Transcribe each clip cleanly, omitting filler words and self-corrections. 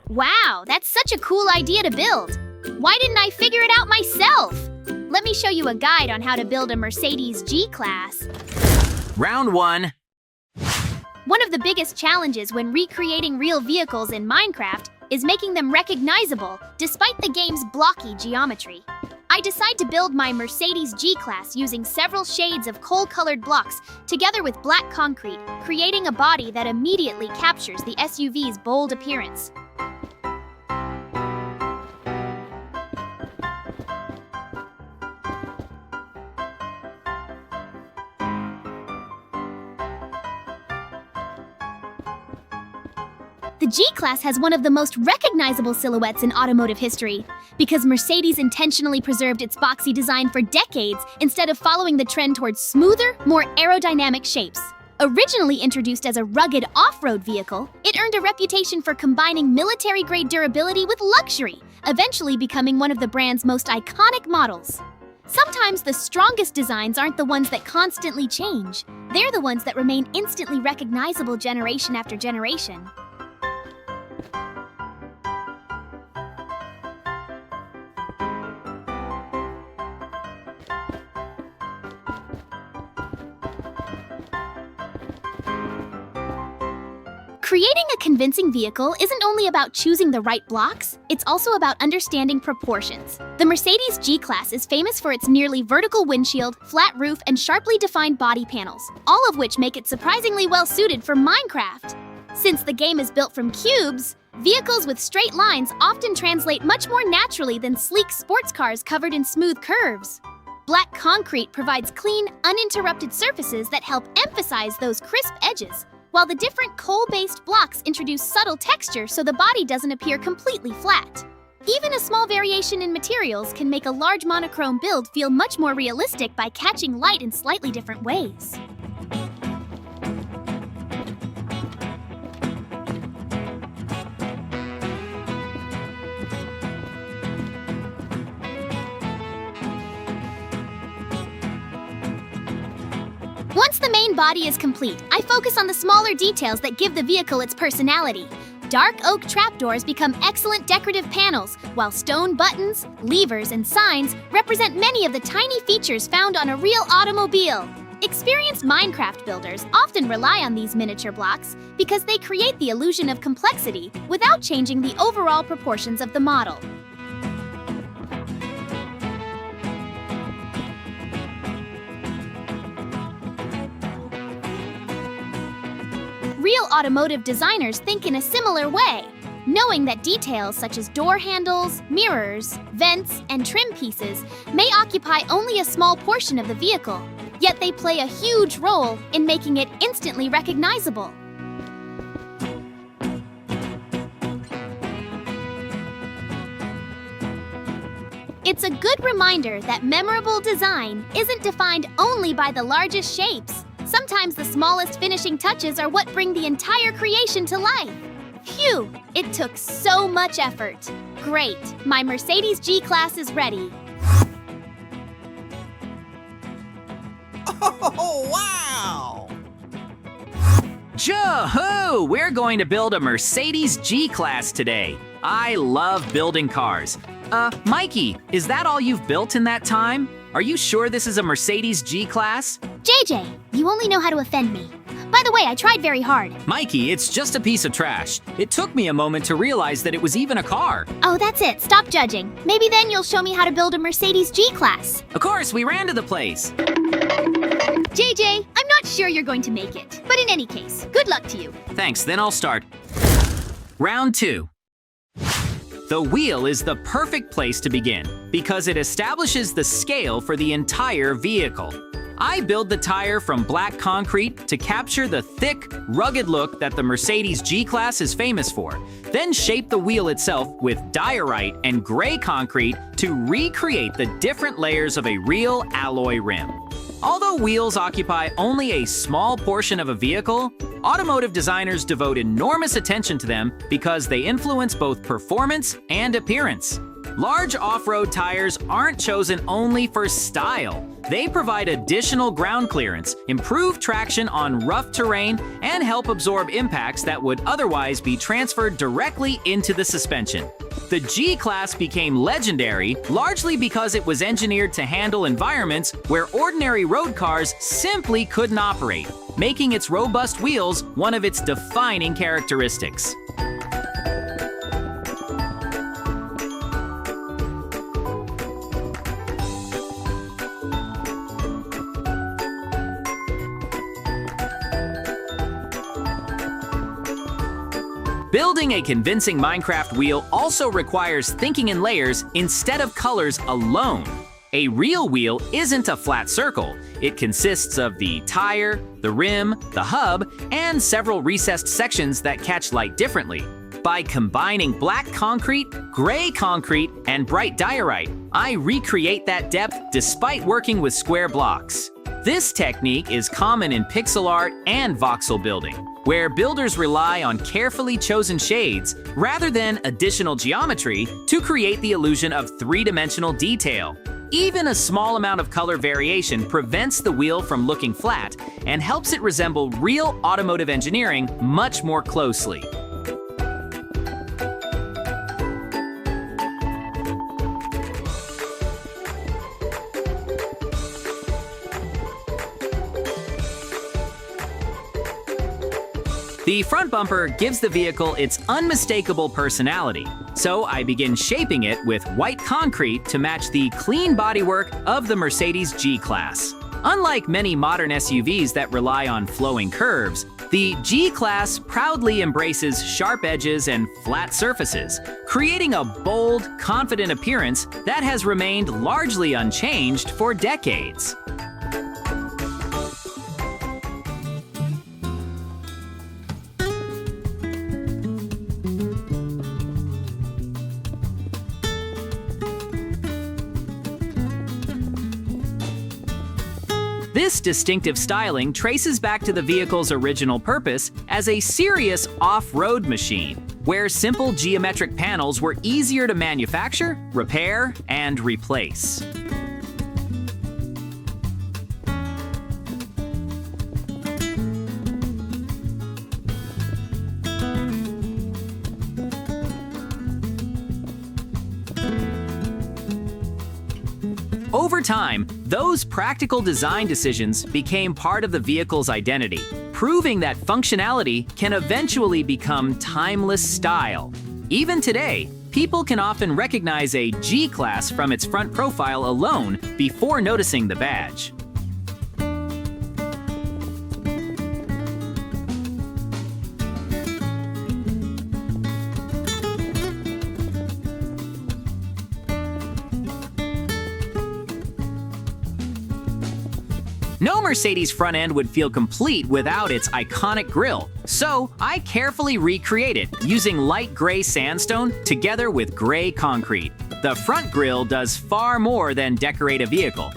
Wow, that's such a cool idea to build. Why didn't I figure it out myself? Let me show you a guide on how to build a Mercedes G-Class. Round 1. One of the biggest challenges when recreating real vehicles in Minecraft is making them recognizable despite the game's blocky geometry. I decide to build my Mercedes G-Class using several shades of coal-colored blocks together with black concrete, creating a body that immediately captures the SUV's bold appearance. The G-Class has one of the most recognizable silhouettes in automotive history, because Mercedes intentionally preserved its boxy design for decades instead of following the trend towards smoother, more aerodynamic shapes. Originally introduced as a rugged off-road vehicle, it earned a reputation for combining military-grade durability with luxury, eventually becoming one of the brand's most iconic models. Sometimes the strongest designs aren't the ones that constantly change. They're the ones that remain instantly recognizable generation after generation. Creating a convincing vehicle isn't only about choosing the right blocks, it's also about understanding proportions. The Mercedes G-Class is famous for its nearly vertical windshield, flat roof, and sharply defined body panels, all of which make it surprisingly well suited for Minecraft. Since the game is built from cubes, vehicles with straight lines often translate much more naturally than sleek sports cars covered in smooth curves. Black concrete provides clean, uninterrupted surfaces that help emphasize those crisp edges, while the different coal-based blocks introduce subtle texture so the body doesn't appear completely flat. Even a small variation in materials can make a large monochrome build feel much more realistic by catching light in slightly different ways. Once the main body is complete, I focus on the smaller details that give the vehicle its personality. Dark oak trapdoors become excellent decorative panels, while stone buttons, levers, and signs represent many of the tiny features found on a real automobile. Experienced Minecraft builders often rely on these miniature blocks because they create the illusion of complexity without changing the overall proportions of the model. Real automotive designers think in a similar way, knowing that details such as door handles, mirrors, vents, and trim pieces may occupy only a small portion of the vehicle, yet they play a huge role in making it instantly recognizable. It's a good reminder that memorable design isn't defined only by the largest shapes. Sometimes the smallest finishing touches are what bring the entire creation to life. Phew, it took so much effort. Great, my Mercedes G-Class is ready. Oh, wow! Joo-hoo! We're going to build a Mercedes G-Class today. I love building cars. Mikey, is that all you've built in that time? Are you sure this is a Mercedes G-Class? JJ, you only know how to offend me. By the way, I tried very hard. Mikey, it's just a piece of trash. It took me a moment to realize that it was even a car. Oh, that's it. Stop judging. Maybe then you'll show me how to build a Mercedes G-Class. Of course, we ran to the place. JJ, I'm not sure you're going to make it. But in any case, good luck to you. Thanks, then I'll start. Round 2. The wheel is the perfect place to begin because it establishes the scale for the entire vehicle. I build the tire from black concrete to capture the thick, rugged look that the Mercedes G-Class is famous for, then shape the wheel itself with diorite and gray concrete to recreate the different layers of a real alloy rim. Although wheels occupy only a small portion of a vehicle, automotive designers devote enormous attention to them because they influence both performance and appearance. Large off-road tires aren't chosen only for style. They provide additional ground clearance, improve traction on rough terrain, and help absorb impacts that would otherwise be transferred directly into the suspension. The G-Class became legendary largely because it was engineered to handle environments where ordinary road cars simply couldn't operate, making its robust wheels one of its defining characteristics. Building a convincing Minecraft wheel also requires thinking in layers instead of colors alone. A real wheel isn't a flat circle. It consists of the tire, the rim, the hub, and several recessed sections that catch light differently. By combining black concrete, gray concrete, and bright diorite, I recreate that depth despite working with square blocks. This technique is common in pixel art and voxel building, where builders rely on carefully chosen shades rather than additional geometry to create the illusion of three-dimensional detail. Even a small amount of color variation prevents the wheel from looking flat and helps it resemble real automotive engineering much more closely. The front bumper gives the vehicle its unmistakable personality, so I begin shaping it with white concrete to match the clean bodywork of the Mercedes G-Class. Unlike many modern SUVs that rely on flowing curves, the G-Class proudly embraces sharp edges and flat surfaces, creating a bold, confident appearance that has remained largely unchanged for decades. This distinctive styling traces back to the vehicle's original purpose as a serious off-road machine, where simple geometric panels were easier to manufacture, repair, and replace. Over time, those practical design decisions became part of the vehicle's identity, proving that functionality can eventually become timeless style. Even today, people can often recognize a G-Class from its front profile alone before noticing the badge. No Mercedes front end would feel complete without its iconic grille, so I carefully recreate it using light gray sandstone together with gray concrete. The front grille does far more than decorate a vehicle.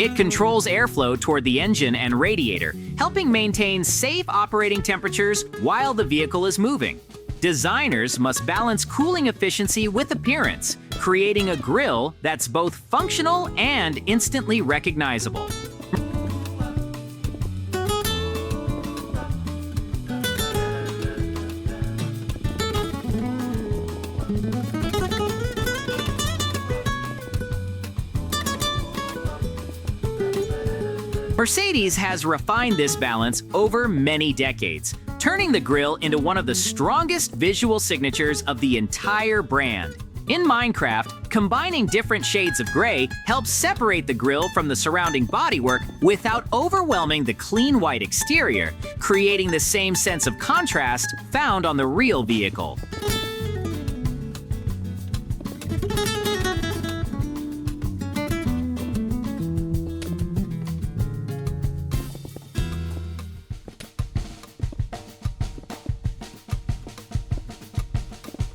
It controls airflow toward the engine and radiator, helping maintain safe operating temperatures while the vehicle is moving. Designers must balance cooling efficiency with appearance, creating a grille that's both functional and instantly recognizable. Mercedes has refined this balance over many decades, turning the grille into one of the strongest visual signatures of the entire brand. In Minecraft, combining different shades of gray helps separate the grille from the surrounding bodywork without overwhelming the clean white exterior, creating the same sense of contrast found on the real vehicle.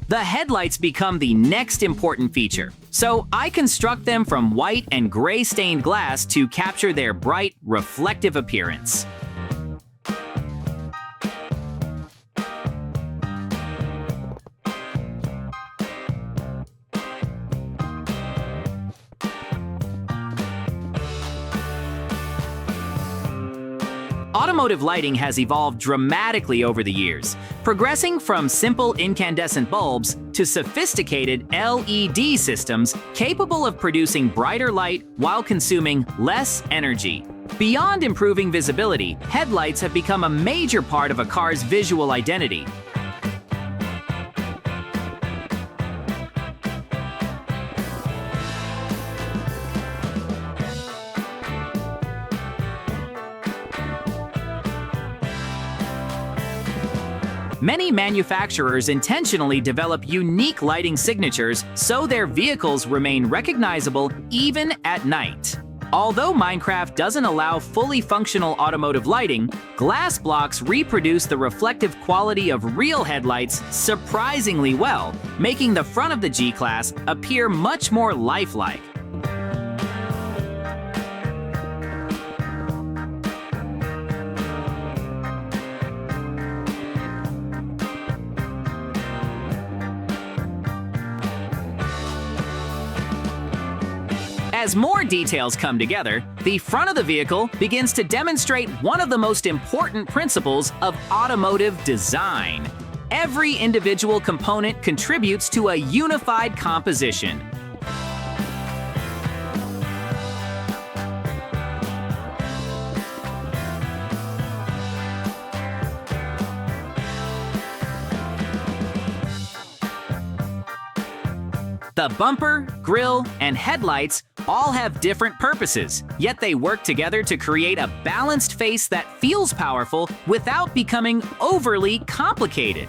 The headlights become the next important feature, so I construct them from white and gray stained glass to capture their bright, reflective appearance. Automotive lighting has evolved dramatically over the years, progressing from simple incandescent bulbs to sophisticated LED systems capable of producing brighter light while consuming less energy. Beyond improving visibility, headlights have become a major part of a car's visual identity. Many manufacturers intentionally develop unique lighting signatures so their vehicles remain recognizable even at night. Although Minecraft doesn't allow fully functional automotive lighting, glass blocks reproduce the reflective quality of real headlights surprisingly well, making the front of the G-Class appear much more lifelike. As more details come together, the front of the vehicle begins to demonstrate one of the most important principles of automotive design. Every individual component contributes to a unified composition. The bumper, grille, and headlights all have different purposes, yet they work together to create a balanced face that feels powerful without becoming overly complicated.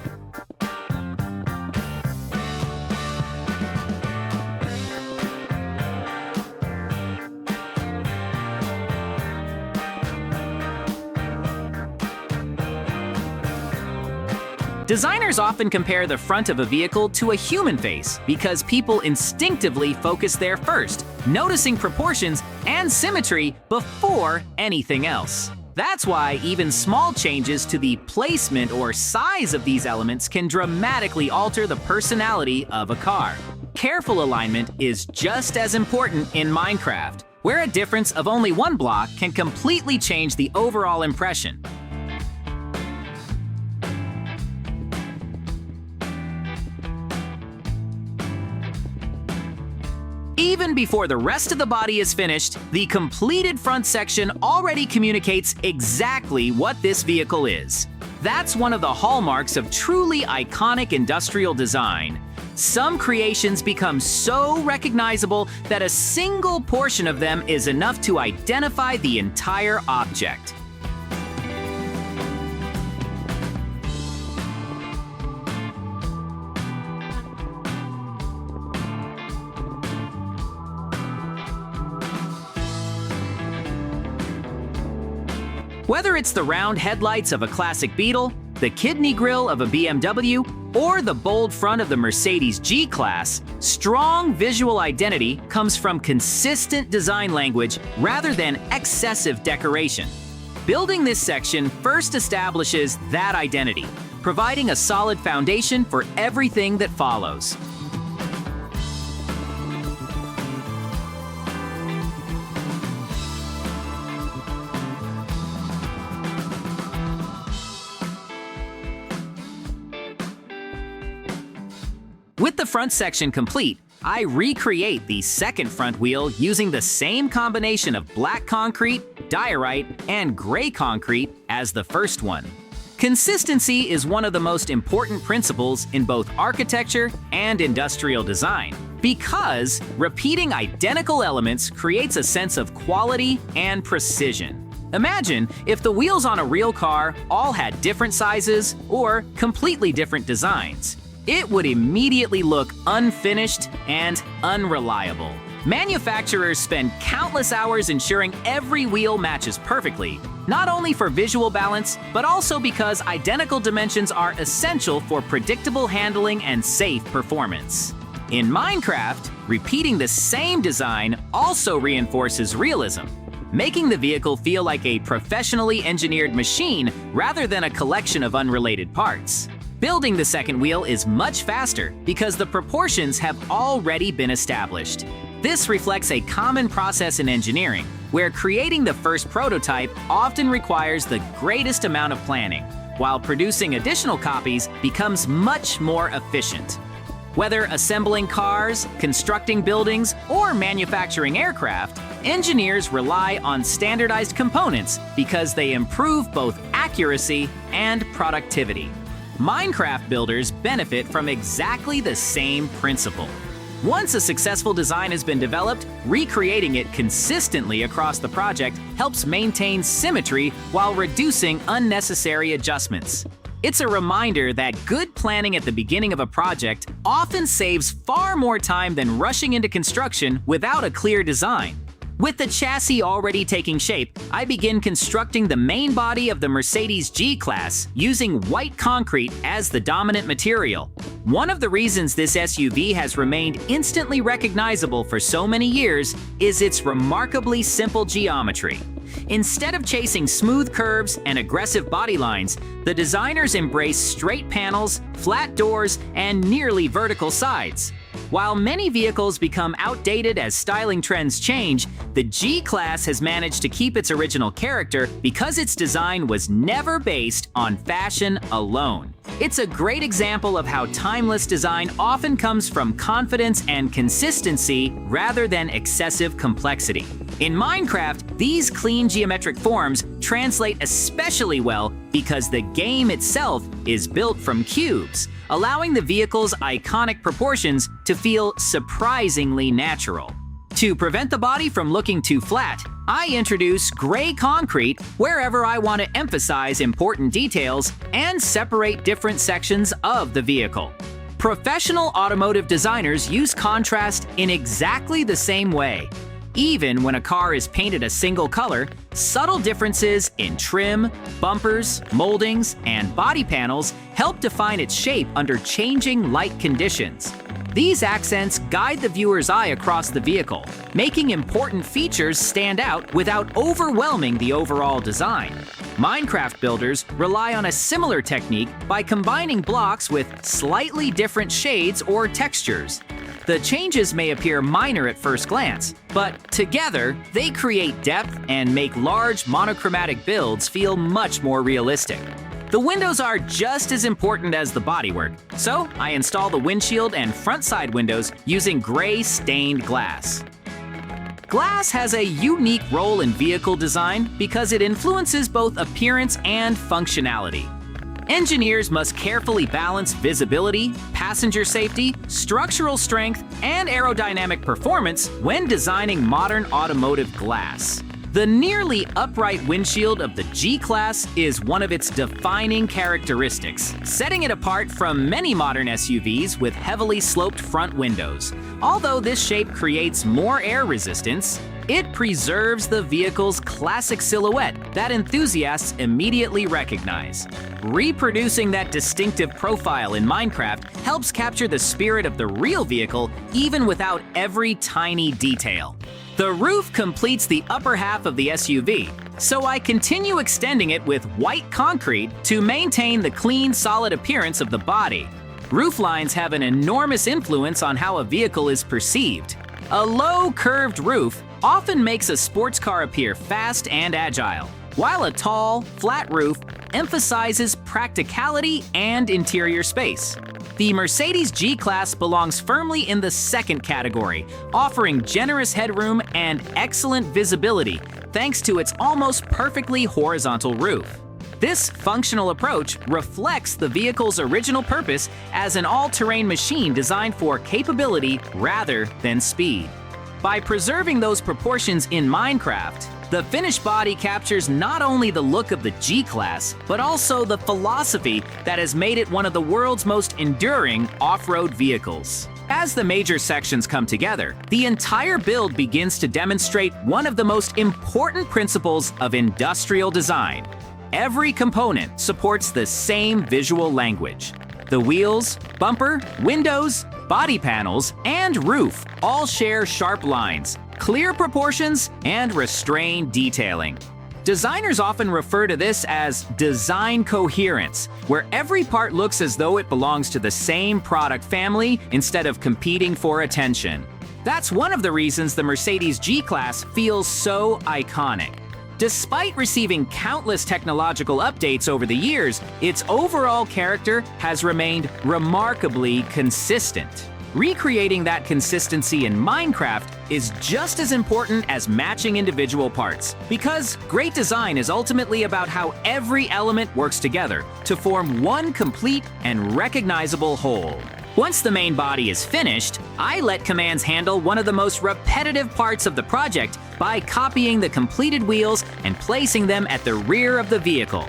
Designers often compare the front of a vehicle to a human face because people instinctively focus there first, noticing proportions and symmetry before anything else. That's why even small changes to the placement or size of these elements can dramatically alter the personality of a car. Careful alignment is just as important in Minecraft, where a difference of only one block can completely change the overall impression. Even before the rest of the body is finished, the completed front section already communicates exactly what this vehicle is. That's one of the hallmarks of truly iconic industrial design. Some creations become so recognizable that a single portion of them is enough to identify the entire object. Whether it's the round headlights of a classic Beetle, the kidney grille of a BMW, or the bold front of the Mercedes G-Class, strong visual identity comes from consistent design language rather than excessive decoration. Building this section first establishes that identity, providing a solid foundation for everything that follows. With the front section complete, I recreate the second front wheel using the same combination of black concrete, diorite, and gray concrete as the first one. Consistency is one of the most important principles in both architecture and industrial design, because repeating identical elements creates a sense of quality and precision. Imagine if the wheels on a real car all had different sizes or completely different designs. It would immediately look unfinished and unreliable. Manufacturers spend countless hours ensuring every wheel matches perfectly, not only for visual balance, but also because identical dimensions are essential for predictable handling and safe performance. In Minecraft, repeating the same design also reinforces realism, making the vehicle feel like a professionally engineered machine rather than a collection of unrelated parts. Building the second wheel is much faster because the proportions have already been established. This reflects a common process in engineering, where creating the first prototype often requires the greatest amount of planning, while producing additional copies becomes much more efficient. Whether assembling cars, constructing buildings, or manufacturing aircraft, engineers rely on standardized components because they improve both accuracy and productivity. Minecraft builders benefit from exactly the same principle. Once a successful design has been developed, recreating it consistently across the project helps maintain symmetry while reducing unnecessary adjustments. It's a reminder that good planning at the beginning of a project often saves far more time than rushing into construction without a clear design. With the chassis already taking shape, I begin constructing the main body of the Mercedes G-Class using white concrete as the dominant material. One of the reasons this SUV has remained instantly recognizable for so many years is its remarkably simple geometry. Instead of chasing smooth curves and aggressive body lines, the designers embrace straight panels, flat doors, and nearly vertical sides. While many vehicles become outdated as styling trends change, the G-Class has managed to keep its original character because its design was never based on fashion alone. It's a great example of how timeless design often comes from confidence and consistency rather than excessive complexity. In Minecraft, these clean geometric forms translate especially well because the game itself is built from cubes, allowing the vehicle's iconic proportions to feel surprisingly natural. To prevent the body from looking too flat, I introduce gray concrete wherever I want to emphasize important details and separate different sections of the vehicle. Professional automotive designers use contrast in exactly the same way. Even when a car is painted a single color, subtle differences in trim, bumpers, moldings, and body panels help define its shape under changing light conditions. These accents guide the viewer's eye across the vehicle, making important features stand out without overwhelming the overall design. Minecraft builders rely on a similar technique by combining blocks with slightly different shades or textures. The changes may appear minor at first glance, but together they create depth and make large monochromatic builds feel much more realistic. The windows are just as important as the bodywork, so I install the windshield and front side windows using gray stained glass. Glass has a unique role in vehicle design because it influences both appearance and functionality. Engineers must carefully balance visibility, passenger safety, structural strength, and aerodynamic performance when designing modern automotive glass. The nearly upright windshield of the G-Class is one of its defining characteristics, setting it apart from many modern SUVs with heavily sloped front windows. Although this shape creates more air resistance, it preserves the vehicle's classic silhouette that enthusiasts immediately recognize. Reproducing that distinctive profile in Minecraft helps capture the spirit of the real vehicle even without every tiny detail. The roof completes the upper half of the SUV, so I continue extending it with white concrete to maintain the clean, solid appearance of the body. Roof lines have an enormous influence on how a vehicle is perceived. A low, curved roof often makes a sports car appear fast and agile, while a tall, flat roof emphasizes practicality and interior space. The Mercedes G-Class belongs firmly in the second category, offering generous headroom and excellent visibility thanks to its almost perfectly horizontal roof. This functional approach reflects the vehicle's original purpose as an all-terrain machine designed for capability rather than speed. By preserving those proportions in Minecraft, the finished body captures not only the look of the G-Class, but also the philosophy that has made it one of the world's most enduring off-road vehicles. As the major sections come together, the entire build begins to demonstrate one of the most important principles of industrial design. Every component supports the same visual language. The wheels, bumper, windows, body panels, and roof all share sharp lines, clear proportions, and restrained detailing. Designers often refer to this as design coherence, where every part looks as though it belongs to the same product family instead of competing for attention. That's one of the reasons the Mercedes G-Class feels so iconic. Despite receiving countless technological updates over the years, its overall character has remained remarkably consistent. Recreating that consistency in Minecraft is just as important as matching individual parts, because great design is ultimately about how every element works together to form one complete and recognizable whole. Once the main body is finished, I let commands handle one of the most repetitive parts of the project by copying the completed wheels and placing them at the rear of the vehicle.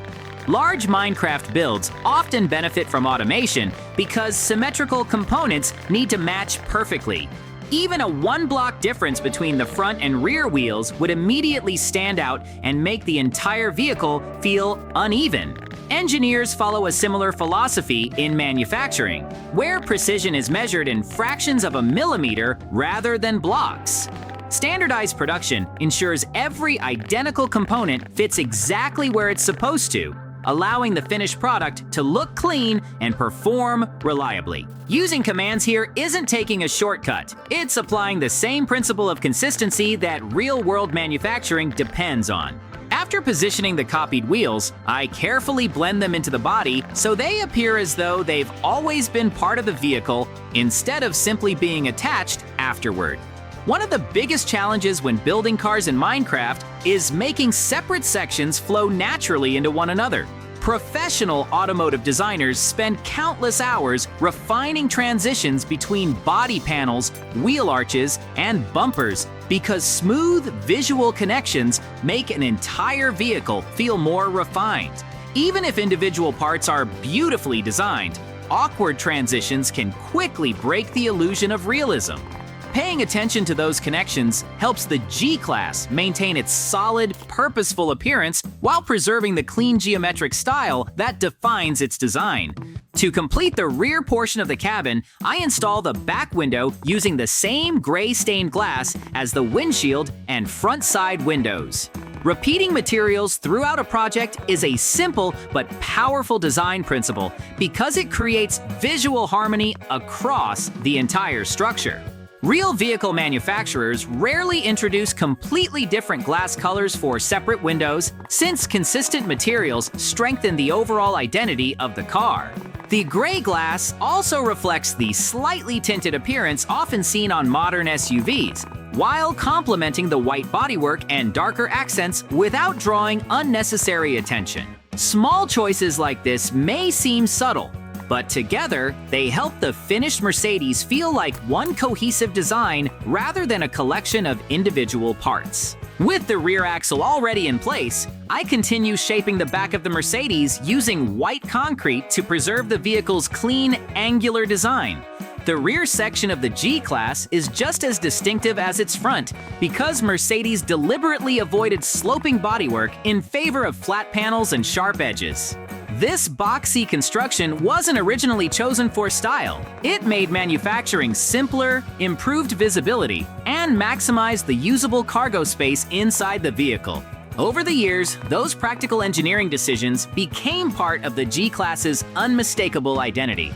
Large Minecraft builds often benefit from automation because symmetrical components need to match perfectly. Even a one-block difference between the front and rear wheels would immediately stand out and make the entire vehicle feel uneven. Engineers follow a similar philosophy in manufacturing, where precision is measured in fractions of a millimeter rather than blocks. Standardized production ensures every identical component fits exactly where it's supposed to, allowing the finished product to look clean and perform reliably. Using commands here isn't taking a shortcut. It's applying the same principle of consistency that real-world manufacturing depends on. After positioning the copied wheels, I carefully blend them into the body so they appear as though they've always been part of the vehicle instead of simply being attached afterward. One of the biggest challenges when building cars in Minecraft is making separate sections flow naturally into one another. Professional automotive designers spend countless hours refining transitions between body panels, wheel arches, and bumpers because smooth visual connections make an entire vehicle feel more refined. Even if individual parts are beautifully designed, awkward transitions can quickly break the illusion of realism. Paying attention to those connections helps the G-Class maintain its solid, purposeful appearance while preserving the clean geometric style that defines its design. To complete the rear portion of the cabin, I install the back window using the same gray stained glass as the windshield and front side windows. Repeating materials throughout a project is a simple but powerful design principle because it creates visual harmony across the entire structure. Real vehicle manufacturers rarely introduce completely different glass colors for separate windows, since consistent materials strengthen the overall identity of the car. The gray glass also reflects the slightly tinted appearance often seen on modern SUVs, while complementing the white bodywork and darker accents without drawing unnecessary attention. Small choices like this may seem subtle, but together, they help the finished Mercedes feel like one cohesive design rather than a collection of individual parts. With the rear axle already in place, I continue shaping the back of the Mercedes using white concrete to preserve the vehicle's clean, angular design. The rear section of the G-Class is just as distinctive as its front because Mercedes deliberately avoided sloping bodywork in favor of flat panels and sharp edges. This boxy construction wasn't originally chosen for style. It made manufacturing simpler, improved visibility, and maximized the usable cargo space inside the vehicle. Over the years, those practical engineering decisions became part of the G-Class's unmistakable identity.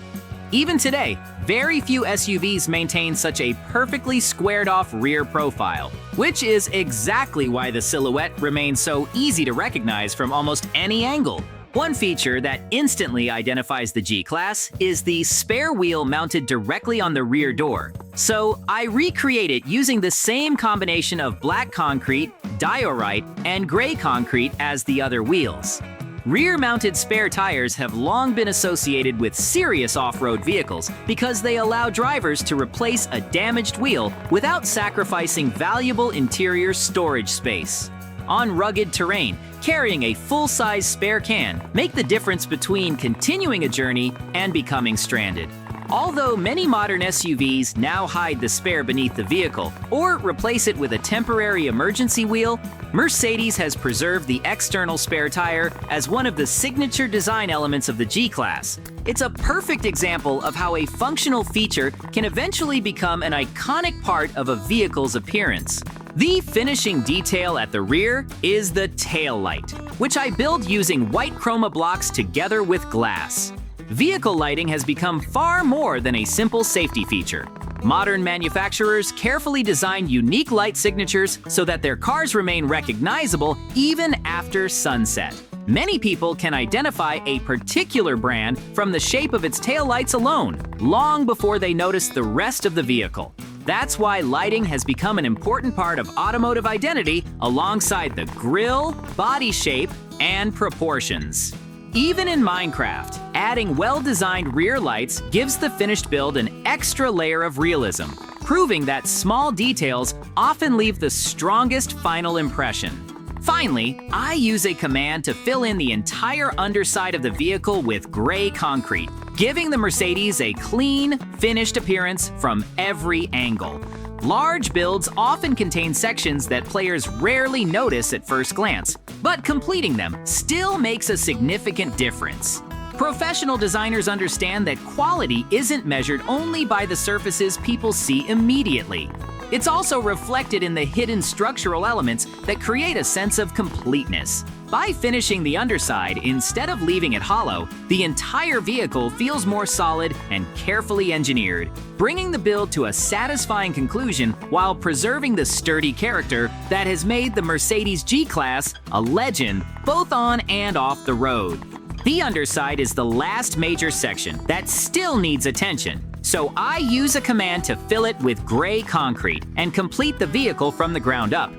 Even today, very few SUVs maintain such a perfectly squared-off rear profile, which is exactly why the silhouette remains so easy to recognize from almost any angle. One feature that instantly identifies the G-Class is the spare wheel mounted directly on the rear door. So I recreate it using the same combination of black concrete, diorite, and gray concrete as the other wheels. Rear-mounted spare tires have long been associated with serious off-road vehicles because they allow drivers to replace a damaged wheel without sacrificing valuable interior storage space. On rugged terrain, carrying a full-size spare can make the difference between continuing a journey and becoming stranded. Although many modern SUVs now hide the spare beneath the vehicle or replace it with a temporary emergency wheel, Mercedes has preserved the external spare tire as one of the signature design elements of the G-Class. It's a perfect example of how a functional feature can eventually become an iconic part of a vehicle's appearance. The finishing detail at the rear is the tail light, which I build using white chroma blocks together with glass. Vehicle lighting has become far more than a simple safety feature. Modern manufacturers carefully design unique light signatures so that their cars remain recognizable even after sunset. Many people can identify a particular brand from the shape of its taillights alone, long before they notice the rest of the vehicle. That's why lighting has become an important part of automotive identity alongside the grille, body shape, and proportions. Even in Minecraft, adding well-designed rear lights gives the finished build an extra layer of realism, proving that small details often leave the strongest final impression. Finally, I use a command to fill in the entire underside of the vehicle with gray concrete, giving the Mercedes a clean, finished appearance from every angle. Large builds often contain sections that players rarely notice at first glance, but completing them still makes a significant difference. Professional designers understand that quality isn't measured only by the surfaces people see immediately. It's also reflected in the hidden structural elements that create a sense of completeness. By finishing the underside instead of leaving it hollow, the entire vehicle feels more solid and carefully engineered, bringing the build to a satisfying conclusion while preserving the sturdy character that has made the Mercedes G-Class a legend both on and off the road. The underside is the last major section that still needs attention, so I use a command to fill it with gray concrete and complete the vehicle from the ground up.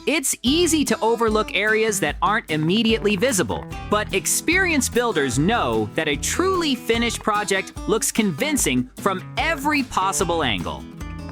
It's easy to overlook areas that aren't immediately visible, but experienced builders know that a truly finished project looks convincing from every possible angle.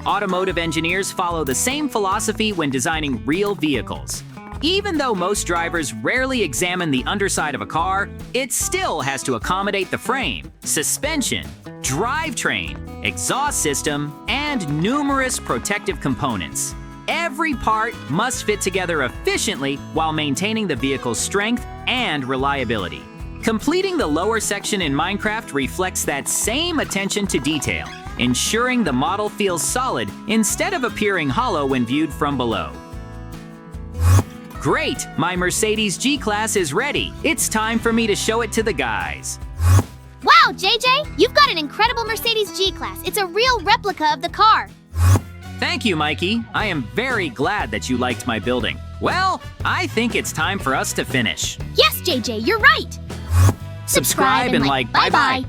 Automotive engineers follow the same philosophy when designing real vehicles. Even though most drivers rarely examine the underside of a car, it still has to accommodate the frame, suspension, drivetrain, exhaust system, and numerous protective components. Every part must fit together efficiently while maintaining the vehicle's strength and reliability. Completing the lower section in Minecraft reflects that same attention to detail, ensuring the model feels solid instead of appearing hollow when viewed from below. Great! My Mercedes G-Class is ready. It's time for me to show it to the guys. Wow, JJ! You've got an incredible Mercedes G-Class. It's a real replica of the car. Thank you, Mikey. I am very glad that you liked my building. Well, I think it's time for us to finish. Yes, JJ, you're right. Subscribe and like. Bye-bye.